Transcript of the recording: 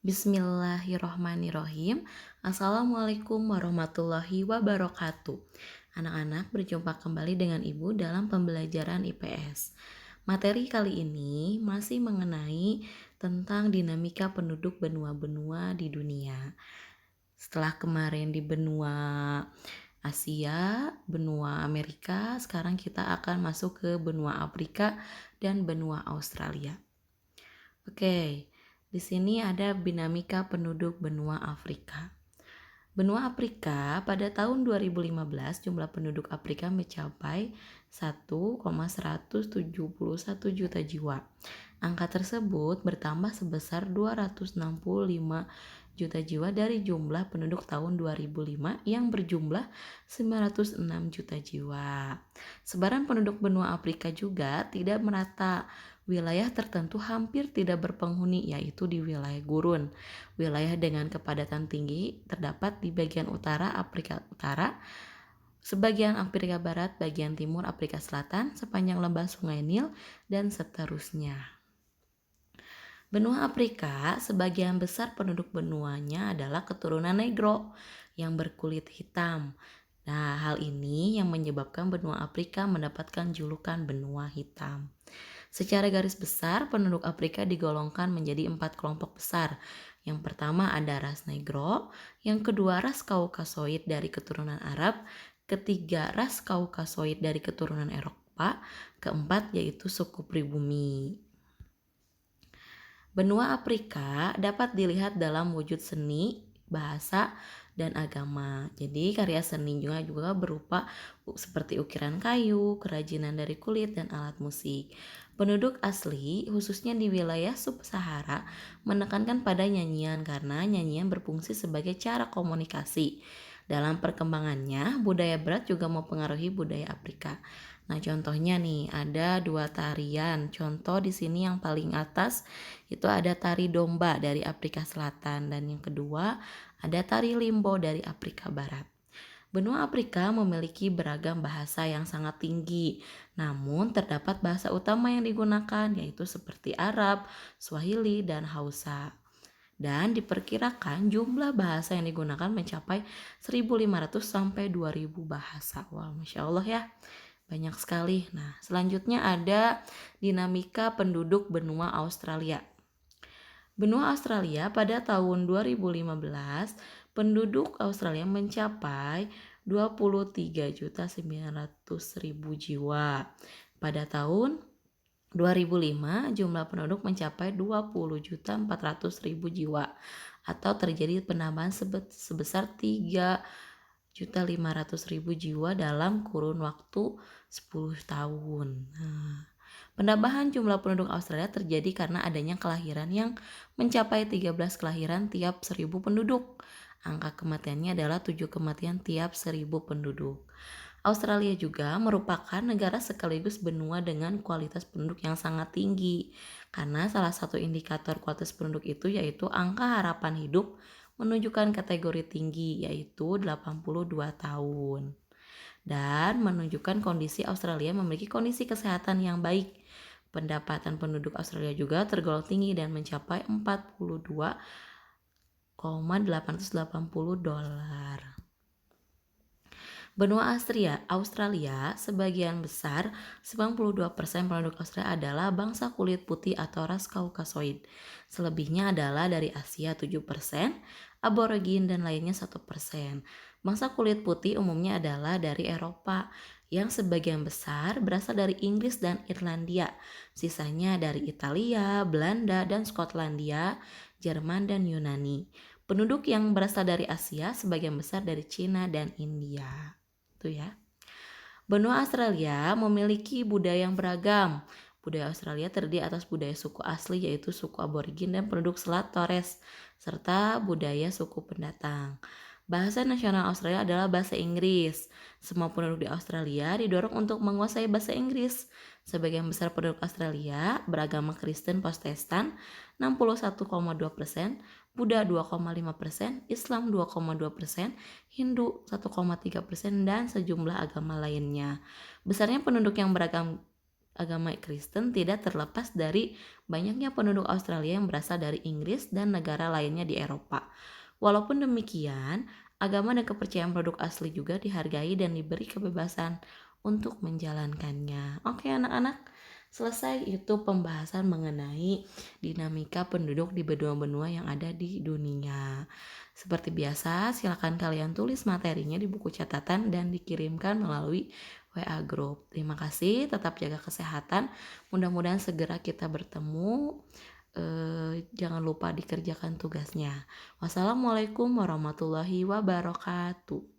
Bismillahirrohmanirrohim. Assalamualaikum warahmatullahi wabarakatuh. Anak-anak, berjumpa kembali dengan Ibu dalam pembelajaran IPS. Materi kali ini masih mengenai tentang dinamika penduduk benua-benua di dunia. Setelah kemarin di benua Asia, benua Amerika, sekarang kita akan masuk ke benua Afrika dan benua Australia. Oke, di sini ada dinamika penduduk benua Afrika. Benua Afrika pada tahun 2015 jumlah penduduk Afrika mencapai 1,171 juta jiwa. Angka tersebut bertambah sebesar 265 juta jiwa dari jumlah penduduk tahun 2005 yang berjumlah 906 juta jiwa. Sebaran penduduk benua Afrika juga tidak merata. Wilayah tertentu hampir tidak berpenghuni, yaitu di wilayah gurun. Wilayah dengan kepadatan tinggi terdapat di bagian utara Afrika Utara, sebagian Afrika Barat, bagian timur Afrika Selatan, sepanjang lembah Sungai Nil, dan seterusnya. Benua Afrika, sebagian besar penduduk benuanya adalah keturunan Negro yang berkulit hitam. Nah, hal ini yang menyebabkan benua Afrika mendapatkan julukan benua hitam. Secara garis besar, penduduk Afrika digolongkan menjadi 4 kelompok besar. Yang pertama ada ras Negro, yang kedua ras Kaukasoid dari keturunan Arab, ketiga ras Kaukasoid dari keturunan Eropa, keempat yaitu suku pribumi. Benua Afrika dapat dilihat dalam wujud seni, bahasa, dan agama. Jadi karya seni juga berupa seperti ukiran kayu, kerajinan dari kulit, dan alat musik. Penduduk asli, khususnya di wilayah sub-Sahara, menekankan pada nyanyian karena nyanyian berfungsi sebagai cara komunikasi. Dalam perkembangannya, budaya Barat juga mempengaruhi budaya Afrika. Nah, contohnya nih ada 2 tarian. Contoh di sini yang paling atas itu ada tari domba dari Afrika Selatan dan yang kedua ada tari limbo dari Afrika Barat. Benua Afrika memiliki beragam bahasa yang sangat tinggi, namun terdapat bahasa utama yang digunakan yaitu seperti Arab, Swahili, dan Hausa. Dan diperkirakan jumlah bahasa yang digunakan mencapai 1.500 sampai 2.000 bahasa. Wah, Masya Allah ya, banyak sekali. Nah, selanjutnya ada dinamika penduduk benua Australia. Benua Australia pada tahun 2015, penduduk Australia mencapai 23.900.000 jiwa. Pada tahun 2005, jumlah penduduk mencapai 20.400.000 jiwa atau terjadi penambahan sebesar 3.500.000 jiwa dalam kurun waktu 10 tahun. Nah, penambahan jumlah penduduk Australia terjadi karena adanya kelahiran yang mencapai 13 kelahiran tiap 1.000 penduduk. Angka kematiannya adalah 7 kematian tiap 1.000 penduduk. Australia juga merupakan negara sekaligus benua dengan kualitas penduduk yang sangat tinggi. Karena salah satu indikator kualitas penduduk itu yaitu angka harapan hidup menunjukkan kategori tinggi yaitu 82 tahun. Dan menunjukkan kondisi Australia memiliki kondisi kesehatan yang baik. Pendapatan penduduk Australia juga tergolong tinggi dan mencapai 42,880 dolar. Benua Australia, sebagian besar 92% penduduk Australia adalah bangsa kulit putih atau ras Kaukasoid. Selebihnya adalah dari Asia 7%, aborigin dan lainnya 1%. Bangsa kulit putih umumnya adalah dari Eropa yang sebagian besar berasal dari Inggris dan Irlandia. Sisanya dari Italia, Belanda, dan Skotlandia, Jerman, dan Yunani. Penduduk yang berasal dari Asia sebagian besar dari Cina dan India. Itu ya. Benua Australia memiliki budaya yang beragam. Budaya Australia terdiri atas budaya suku asli yaitu suku aborigin dan penduduk Selat Torres serta budaya suku pendatang. Bahasa nasional Australia adalah bahasa Inggris. Semua penduduk di Australia didorong untuk menguasai bahasa Inggris. Sebagian besar penduduk Australia beragama Kristen Protestan 61,2%, Buddha 2,5%, Islam 2,2%, Hindu 1,3%, dan sejumlah agama lainnya. Besarnya penduduk yang beragam agama Kristen tidak terlepas dari banyaknya penduduk Australia yang berasal dari Inggris dan negara lainnya di Eropa. Walaupun demikian, agama dan kepercayaan penduduk asli juga dihargai dan diberi kebebasan untuk menjalankannya. Oke anak-anak, selesai itu pembahasan mengenai dinamika penduduk di benua-benua yang ada di dunia. Seperti biasa, silakan kalian tulis materinya di buku catatan dan dikirimkan melalui WA Group. Terima kasih, tetap jaga kesehatan. Mudah-mudahan segera kita bertemu. Jangan lupa dikerjakan tugasnya. Wassalamualaikum warahmatullahi wabarakatuh.